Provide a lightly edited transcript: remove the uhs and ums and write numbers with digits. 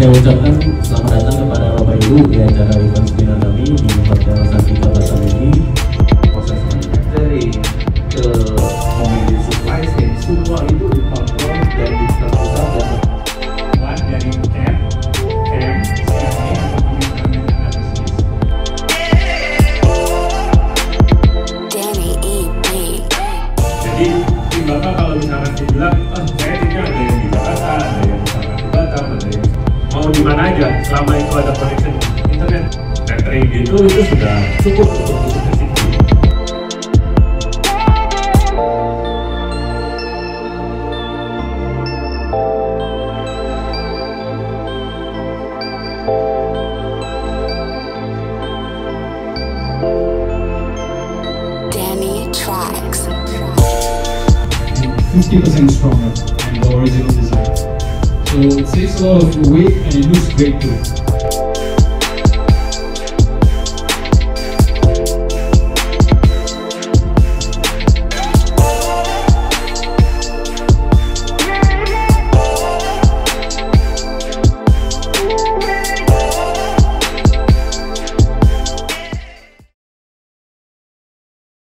saya ucapkan selamat datang kepada Bapak Ibu di acara event seminar kami di Hotel Santika Batam ini. Proses manufacturing ke memilih supply chain, semua itu dikontrol dan diteruskan dan buat dari CAP, CME atau Kementerian Bisnis. Jadi tim Bapak kalau misalkan saya bilang, saya timnya ada yang di Jakarta, ada yang misalkan di Batam, ada yang mau di mana aja, selama itu ada connection internet, catering gitu itu sudah cukup untuk ke situ. Tracks 50% stronger than the original design. So it saves a lot of weight and it looks great too.